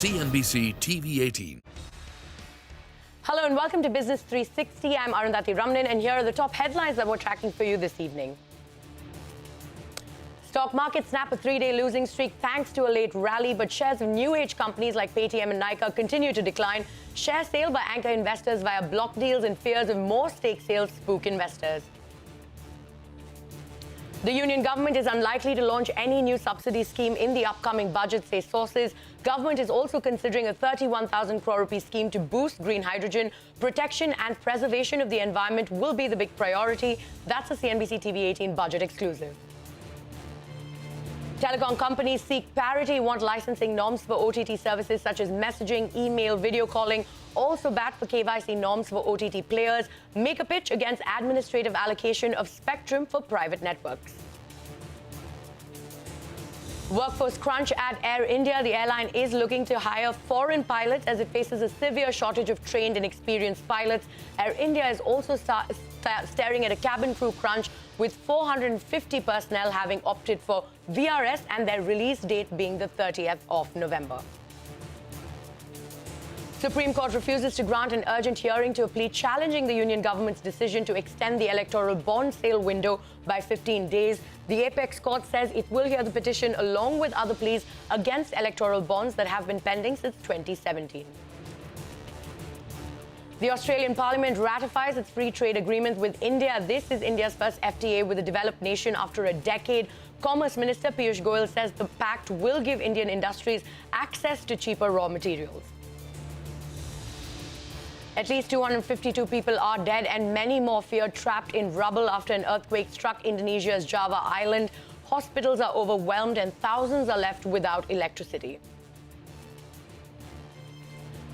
CNBC-TV18. Hello and welcome to Business 360. I'm Arundhati Ramnan and here are the top headlines that we're tracking for you this evening. Stock market snap a three-day losing streak thanks to a late rally, but shares of new age companies like Paytm and Nykaa continue to decline. Share sale by anchor investors via block deals and fears of more stake sales spook investors. The union government is unlikely to launch any new subsidy scheme in the upcoming budget, say sources. Government is also considering a 31,000 crore rupee scheme to boost green hydrogen. Protection and preservation of the environment will be the big priority. That's a CNBC-TV18 budget exclusive. Telecom companies seek parity, want licensing norms for OTT services such as messaging, email, video calling. Also bat for KYC norms for OTT players. Make a pitch against administrative allocation of spectrum for private networks. Workforce crunch at Air India. The airline is looking to hire foreign pilots as it faces a severe shortage of trained and experienced pilots. Air India is also staring at a cabin crew crunch, with 450 personnel having opted for VRS and their release date being the 30th of November. Supreme Court refuses to grant an urgent hearing to a plea challenging the union government's decision to extend the electoral bond sale window by 15 days. The apex court says it will hear the petition along with other pleas against electoral bonds that have been pending since 2017. The Australian Parliament ratifies its free trade agreement with India. This is India's first FTA with a developed nation after a decade. Commerce Minister Piyush Goyal says the pact will give Indian industries access to cheaper raw materials. At least 252 people are dead and many more feared trapped in rubble after an earthquake struck Indonesia's Java island. Hospitals are overwhelmed and thousands are left without electricity.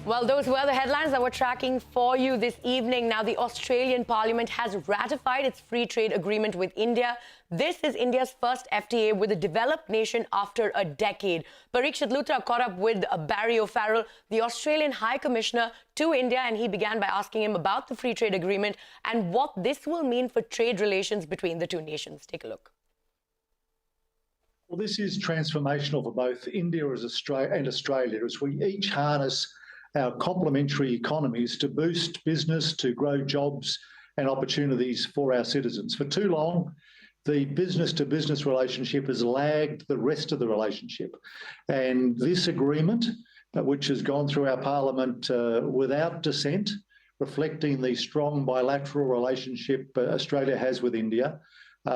Well, those were the headlines that we're tracking for you this evening. Now, the Australian Parliament has ratified its free trade agreement with India. This is India's first FTA with a developed nation after a decade. Parikshit Luthra caught up with Barry O'Farrell, the Australian High Commissioner to India, and he began by asking him about the free trade agreement and what this will mean for trade relations between the two nations. Take a look. Well, this is transformational for both India and Australia as we each harness our complementary economies to boost business, to grow jobs and opportunities for our citizens. For too long, the business-to-business relationship has lagged the rest of the relationship. And this agreement, which has gone through our parliament without dissent, reflecting the strong bilateral relationship Australia has with India,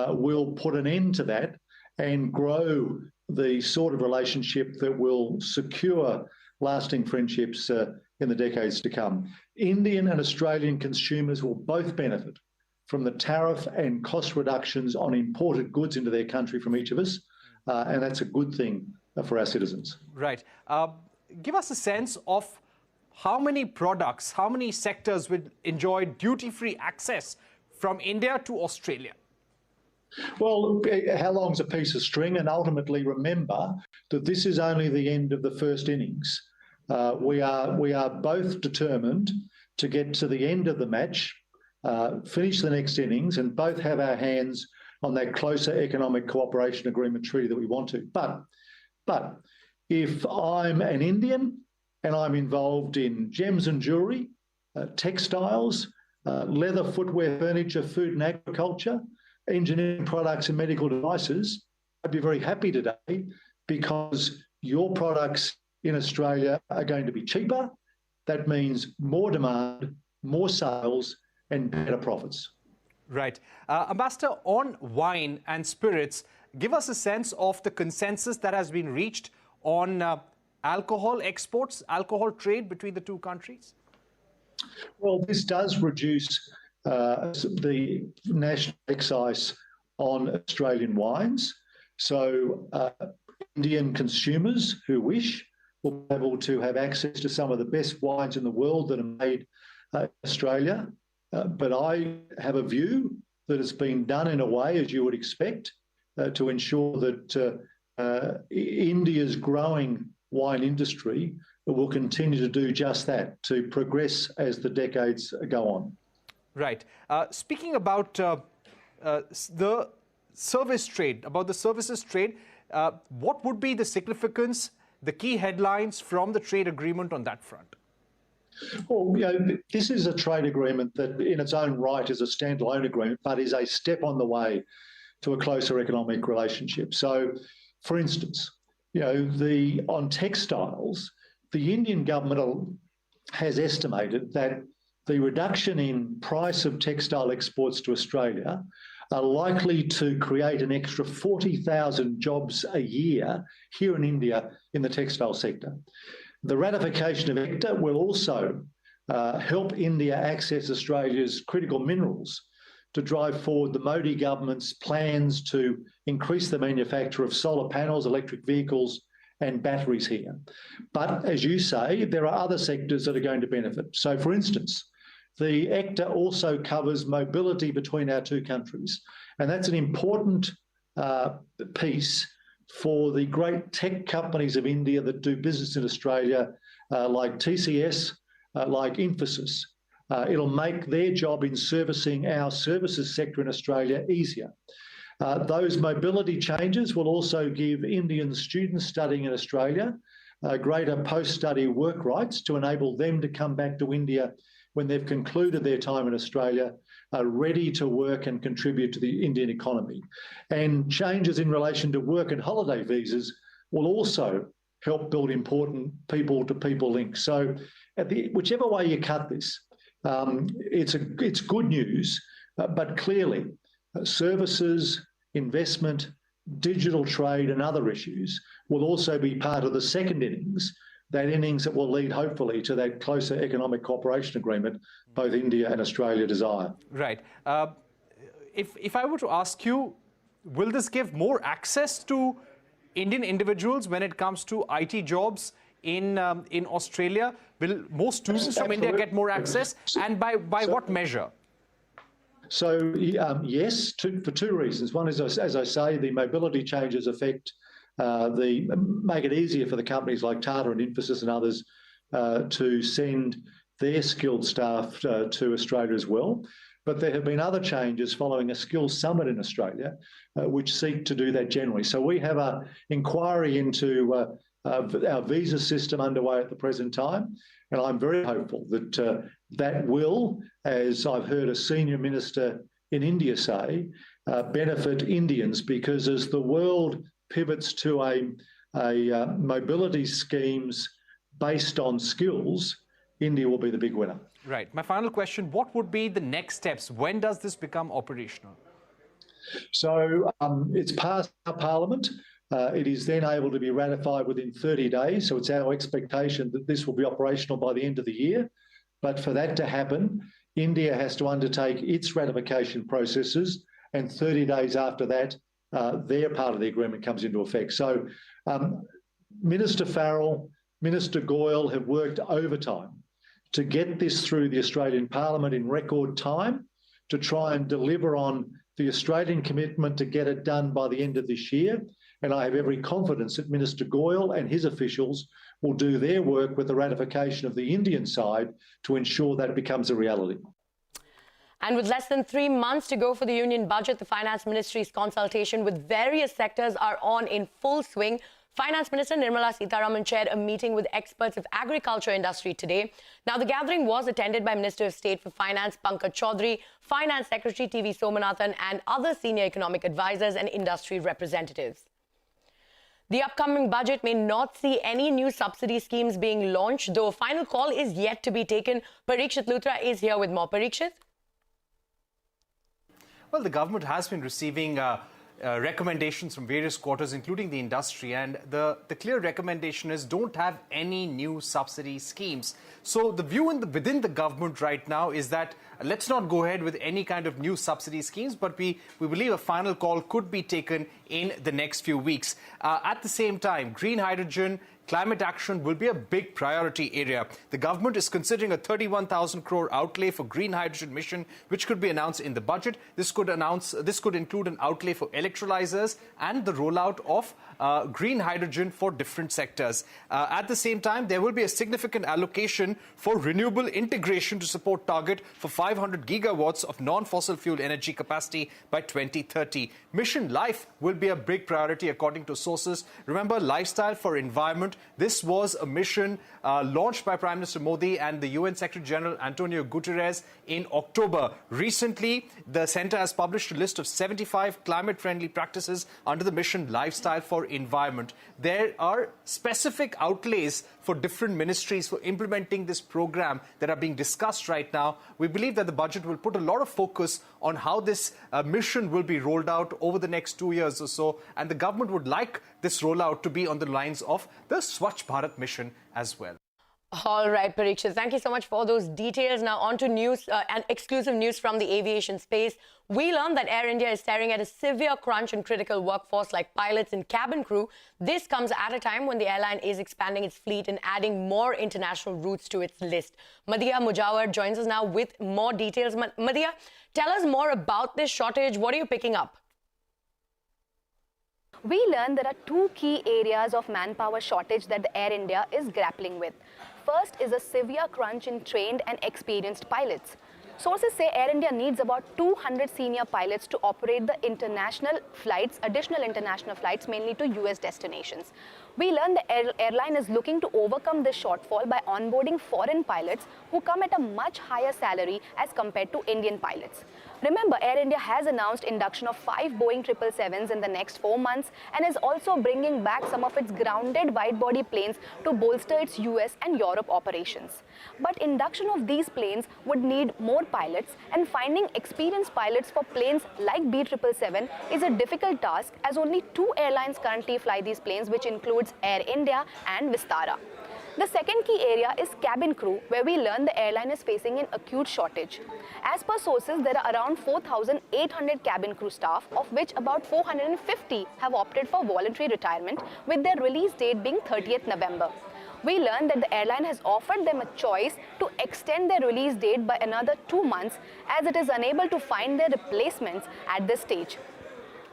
will put an end to that and grow the sort of relationship that will secure lasting friendships in the decades to come. Indian and Australian consumers will both benefit from the tariff and cost reductions on imported goods into their country from each of us, and that's a good thing for our citizens. Right. Give us a sense of how many products, how many sectors will enjoy duty-free access from India to Australia? Well, how long's a piece of string? And ultimately remember that this is only the end of the first innings. We are both determined to get to the end of the match, finish the next innings, and both have our hands on that closer economic cooperation agreement treaty that we want to. But if I'm an Indian and I'm involved in gems and jewellery, textiles, leather, footwear, furniture, food and agriculture, engineering products and medical devices, I'd be very happy today because your products in Australia are going to be cheaper. That means more demand, more sales and better profits. Right. Ambassador, on wine and spirits, give us a sense of the consensus that has been reached on alcohol exports, alcohol trade between the two countries? Well, this does reduce the national excise on Australian wines. So Indian consumers who wish will be able to have access to some of the best wines in the world that are made in Australia. But I have a view that it's been done in a way, as you would expect, to ensure that India's growing wine industry will continue to do just that, to progress as the decades go on. Right. Speaking about the service trade, about the services trade, what would be the significance the key headlines from the trade agreement on that front? Well, this is a trade agreement that in its own right is a standalone agreement, but is a step on the way to a closer economic relationship. So, for instance, on textiles, the Indian government has estimated that the reduction in price of textile exports to Australia are likely to create an extra 40,000 jobs a year here in India in the textile sector. The ratification of ACTA will also help India access Australia's critical minerals to drive forward the Modi government's plans to increase the manufacture of solar panels, electric vehicles and batteries here. But as you say, there are other sectors that are going to benefit. So, for instance, the ACTA also covers mobility between our two countries, and that's an important piece for the great tech companies of India that do business in Australia, like TCS, like Infosys. It'll make their job in servicing our services sector in Australia easier. Those mobility changes will also give Indian students studying in Australia greater post-study work rights to enable them to come back to India when they've concluded their time in Australia, ready to work and contribute to the Indian economy. And changes in relation to work and holiday visas will also help build important people-to-people links. So whichever way you cut this, it's good news, but clearly services, investment, digital trade and other issues will also be part of the second innings, that innings that will lead, hopefully, to that closer economic cooperation agreement both India and Australia desire. Right. If I were to ask you, will this give more access to Indian individuals when it comes to IT jobs in Australia? Will more students from India get more access? And by what measure? So, yes, for two reasons. One is, as I say, the mobility changes make it easier for the companies like Tata and Infosys and others to send their skilled staff to Australia as well. But there have been other changes following a skills summit in Australia, which seek to do that generally. So we have an inquiry into our visa system underway at the present time, and I'm very hopeful that that will, as I've heard a senior minister in India say, benefit Indians, because as the world pivots to a mobility schemes based on skills, India will be the big winner. Right. My final question, what would be the next steps? When does this become operational? So it's passed our parliament. It is then able to be ratified within 30 days. So it's our expectation that this will be operational by the end of the year. But for that to happen, India has to undertake its ratification processes, and 30 days after that, their part of the agreement comes into effect. So Minister Farrell, Minister Goyal have worked overtime to get this through the Australian Parliament in record time, to try and deliver on the Australian commitment to get it done by the end of this year. And I have every confidence that Minister Goyal and his officials will do their work with the ratification of the Indian side to ensure that it becomes a reality. And with less than 3 months to go for the union budget, the Finance Ministry's consultation with various sectors are on in full swing. Finance Minister Nirmala Sitharaman chaired a meeting with experts of agriculture industry today. Now, the gathering was attended by Minister of State for Finance Pankaj Chaudhary, Finance Secretary TV Somanathan and other senior economic advisors and industry representatives. The upcoming budget may not see any new subsidy schemes being launched, though a final call is yet to be taken. Parikshit Luthra is here with more. Parikshit? Well, the government has been receiving recommendations from various quarters, including the industry, and the clear recommendation is don't have any new subsidy schemes. So the view within the government right now is that let's not go ahead with any kind of new subsidy schemes, but we believe a final call could be taken in the next few weeks. At the same time, green hydrogen, climate action will be a big priority area. The government is considering a 31,000 crore outlay for green hydrogen mission, which could be announced in the budget. This could include an outlay for electrolyzers and the rollout of green hydrogen for different sectors. At the same time, there will be a significant allocation for renewable integration to support target for 500 gigawatts of non-fossil fuel energy capacity by 2030. Mission Life will be a big priority according to sources. Remember, lifestyle for environment This was a mission launched by Prime Minister Modi and the UN Secretary General Antonio Guterres in October. Recently, the centre has published a list of 75 climate-friendly practices under the mission Lifestyle for Environment. There are specific outlays for different ministries for implementing this program that are being discussed right now. We believe that the budget will put a lot of focus on how this mission will be rolled out over the next 2 years or so, and the government would like this rollout to be on the lines of the Swachh Bharat mission as well. All right, Parikshit, thank you so much for those details. Now on to news and exclusive news from the aviation space. We learned that Air India is staring at a severe crunch in critical workforce like pilots and cabin crew. This comes at a time when the airline is expanding its fleet and adding more international routes to its list. Madhya Mujawar joins us now with more details. Madhya, tell us more about this shortage. What are you picking up? We learned there are two key areas of manpower shortage that the Air India is grappling with. First is a severe crunch in trained and experienced pilots. Sources say Air India needs about 200 senior pilots to operate the international flights, additional international flights, mainly to US destinations. We learned the airline is looking to overcome this shortfall by onboarding foreign pilots who come at a much higher salary as compared to Indian pilots. Remember, Air India has announced induction of 5 Boeing 777s in the next 4 months and is also bringing back some of its grounded wide-body planes to bolster its US and Europe operations. But induction of these planes would need more pilots, and finding experienced pilots for planes like B777 is a difficult task, as only 2 airlines currently fly these planes, which includes Air India and Vistara. The second key area is cabin crew, where we learn the airline is facing an acute shortage. As per sources, there are around 4,800 cabin crew staff, of which about 450 have opted for voluntary retirement, with their release date being 30th November. We learned that the airline has offered them a choice to extend their release date by another 2 months, as it is unable to find their replacements at this stage.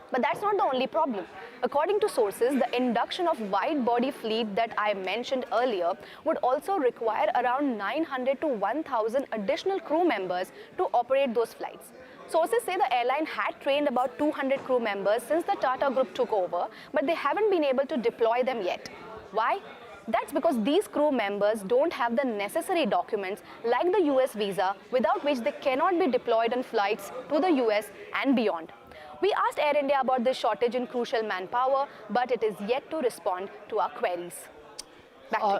But that's not the only problem. According to sources, the induction of wide-body fleet that I mentioned earlier would also require around 900 to 1,000 additional crew members to operate those flights. Sources say the airline had trained about 200 crew members since the Tata Group took over, but they haven't been able to deploy them yet. Why? That's because these crew members don't have the necessary documents like the US visa, without which they cannot be deployed on flights to the US and beyond. We asked Air India about this shortage in crucial manpower, but it is yet to respond to our queries. Back to you.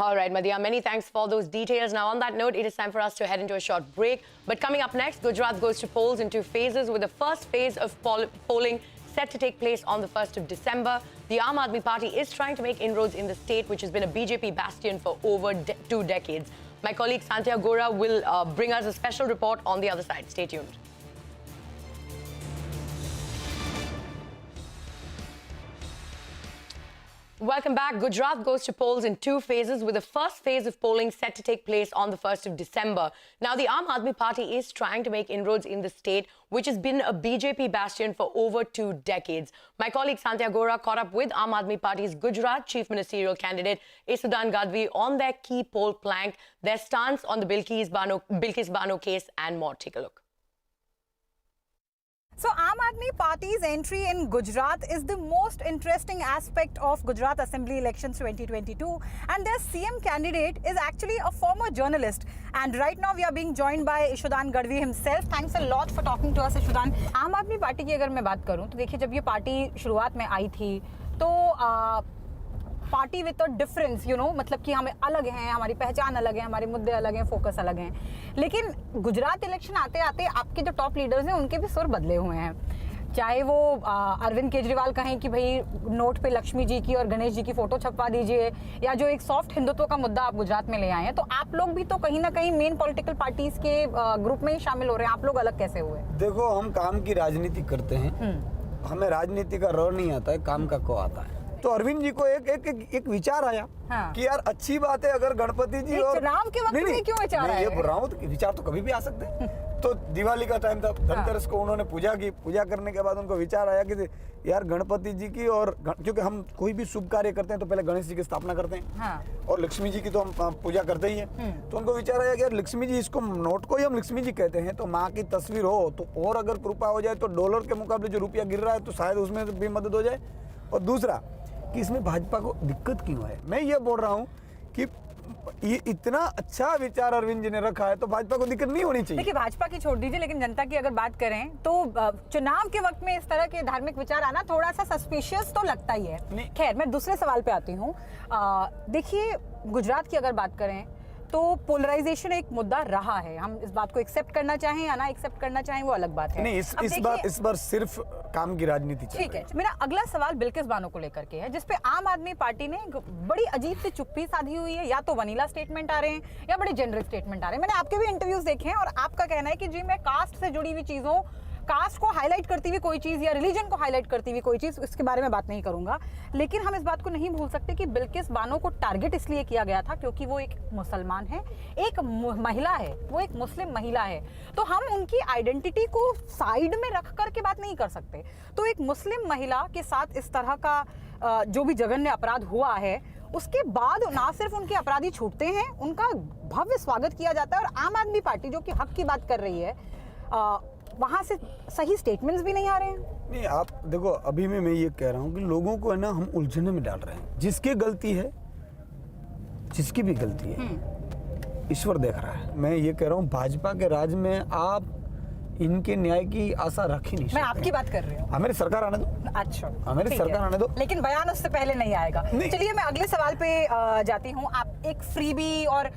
All right, Madhya, many thanks for those details. Now, on that note, it is time for us to head into a short break. But coming up next, Gujarat goes to polls in 2 phases, with the first phase of polling set to take place on the 1st of December. The Aam Aadmi Party is trying to make inroads in the state, which has been a BJP bastion for over 2 decades. My colleague Santya Gora will bring us a special report on the other side. Stay tuned. Welcome back. Gujarat goes to polls in 2 phases, with the first phase of polling set to take place on the 1st of December. Now, the Aam Aadmi Party is trying to make inroads in the state, which has been a BJP bastion for over 2 decades. My colleague Santya Gora caught up with Aam Aadmi Party's Gujarat chief ministerial candidate Isudan Gadhvi on their key poll plank, their stance on the Bilkis Bano case, and more. Take a look. So Aam Aadmi Party's entry in Gujarat is the most interesting aspect of Gujarat Assembly elections 2022, and their CM candidate is actually a former journalist. And right now we are being joined by Isudan Gadhvi himself. Thanks a lot for talking to us, Isudan. Aam Aadmi Party की अगर मैं बात करूं तो देखिए, जब ये party शुरुआत में आई थी तो पार्टी विद अ डिफरेंस, मतलब कि हमें अलग हैं, हमारी पहचान अलग है, हमारे मुद्दे अलग हैं, फोकस अलग हैं. लेकिन गुजरात इलेक्शन आते आते आपके जो टॉप लीडर्स हैं उनके भी सुर बदले हुए हैं. चाहे वो अरविंद केजरीवाल कहें कि भाई नोट पे लक्ष्मी जी की और गणेश जी की फोटो छपवा दीजिए, या जो एक सॉफ्ट हिंदुत्व का मुद्दा आप गुजरात में ले आए हैं, तो आप लोग भी तो कहीं ना कहीं मेन पॉलिटिकल पार्टीज के ग्रुप में ही शामिल हो रहे हैं. आप लोग अलग कैसे हुए? देखो, हम काम की राजनीति करते हैं, हमें राजनीति का र नहीं आता है, काम का को आता है. तो अरविंद जी को एक विचार आया कि यार अच्छी बात है अगर गणपति जी और चुनाव के वक्त में क्यों विचार आया? ये बोल रहा हूँ, तो विचार तो कभी भी आ सकते हैं. तो दिवाली का टाइम था, धनतेरस को उन्होंने पूजा की. पूजा करने के बाद उनको विचार आया कि यार गणपति जी की, और क्योंकि हम कोई भी शुभ कार्य करते हैं तो पहले गणेश जी की स्थापना करते हैं, और लक्ष्मी जी की तो हम पूजा करते ही हैं. तो उनको विचार आया कि यार लक्ष्मी जी, इसको नोट को ही हम लक्ष्मी जी कहते हैं, तो माँ की तस्वीर हो तो और अगर कृपा हो जाए तो डॉलर के मुकाबले जो रुपया गिर रहा है तो शायद उसमें भी मदद हो जाए. और दूसरा कि इसमें भाजपा को दिक्कत क्यों है। मैं ये बोल रहा हूँ कि ये इतना अच्छा विचार अरविंद जी ने रखा है तो भाजपा को दिक्कत नहीं होनी चाहिए। देखिए, भाजपा की छोड़ दीजिए, लेकिन जनता की अगर बात करें तो चुनाव के वक्त में इस तरह के धार्मिक विचार आना थोड़ा सा सस्पिशियस तो लगता ही है। खैर, मैं दूसरे सवाल पे आती हूँ। देखिए, गुजरात की अगर बात करें तो पोलराइजेशन एक मुद्दा रहा है। हम इस बात को एक्सेप्ट करना चाहें या ना एक्सेप्ट करना चाहें वो अलग बात है। नहीं, इस बार सिर्फ काम की राजनीति चल रही है। ठीक है, मेरा अगला सवाल बिल्किस बानो को लेकर के है, जिसपे आम आदमी पार्टी ने बड़ी अजीब सी चुप्पी साधी हुई है। या तो वनीला स्टेटमेंट आ रहे हैं या बड़े जेनरिक स्टेटमेंट आ रहे हैं। मैंने आपके भी इंटरव्यूज देखे हैं और आपका कहना है कि जी मैं कास्ट से जुड़ी हुई चीजों, कास्ट को हाईलाइट करती हुई कोई चीज या रिलीजन को हाईलाइट करती हुई कोई चीज, इसके बारे में बात नहीं करूंगा। लेकिन हम इस बात को नहीं भूल सकते कि बिल्किस बानो को टारगेट इसलिए किया गया था क्योंकि वो एक मुसलमान है, एक महिला है, वो एक मुस्लिम महिला है। तो हम उनकी आइडेंटिटी को साइड में रख करके बात नहीं कर सकते। तो एक मुस्लिम महिला के साथ इस तरह का जो भी जघन्य अपराध हुआ है, उसके बाद ना सिर्फ उनके अपराधी छूटते हैं, उनका भव्य स्वागत किया जाता है। और आम आदमी पार्टी जो कि हक की बात कर रही है, वहां से सही स्टेटमेंट्स भी नहीं आ रहे हैं। नहीं, आप देखो, अभी मैं ये कह रहा हूँ कि लोगों को है ना हम उलझने में डाल रहे हैं। जिसकी गलती है, जिसकी भी गलती है, ईश्वर देख रहा है। मैं ये कह रहा हूँ भाजपा के राज में आप इनके न्याय की आशा रख ही नहीं सकते। मैं आपकी बात कर रही हूँ। हमारी सरकार आने दो। अच्छा, हमारी सरकार आने दो, लेकिन बयान उससे पहले नहीं आएगा। चलिए, मैं अगले सवाल पे जाती हूँ। आप एक फ्रीबी और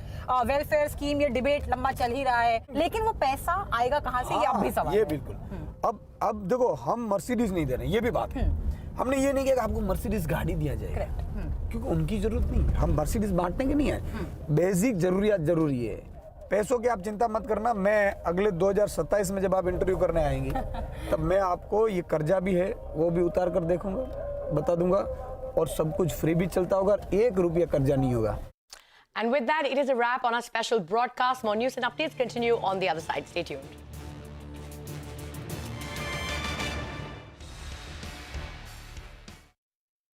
वेलफेयर स्कीम, ये डिबेट लंबा चल ही रहा है, लेकिन वो पैसा आएगा कहाँ से, ये अब भी सवाल ये है। बिल्कुल। अब देखो, हम मर्सिडीज नहीं दे रहे, ये भी बात है। हमने ये नहीं किया कि आपको मर्सिडीज गाड़ी दिया जाएगा, क्योंकि उनकी जरूरत नहीं है। हम मर्सिडीज बांटने के नहीं है। बेसिक जरूरियात जरूरी है। पैसों की आप चिंता मत करना। मैं अगले 2027 में जब आप इंटरव्यू करने आएंगे तब मैं आपको ये कर्जा भी है वो भी उतार कर देखूंगा, बता दूंगा, और सब कुछ फ्री भी चलता होगा, 1 रुपया कर्जा नहीं होगा। And with that, it is a wrap on our special broadcast. More news and updates continue on the other side. Stay tuned.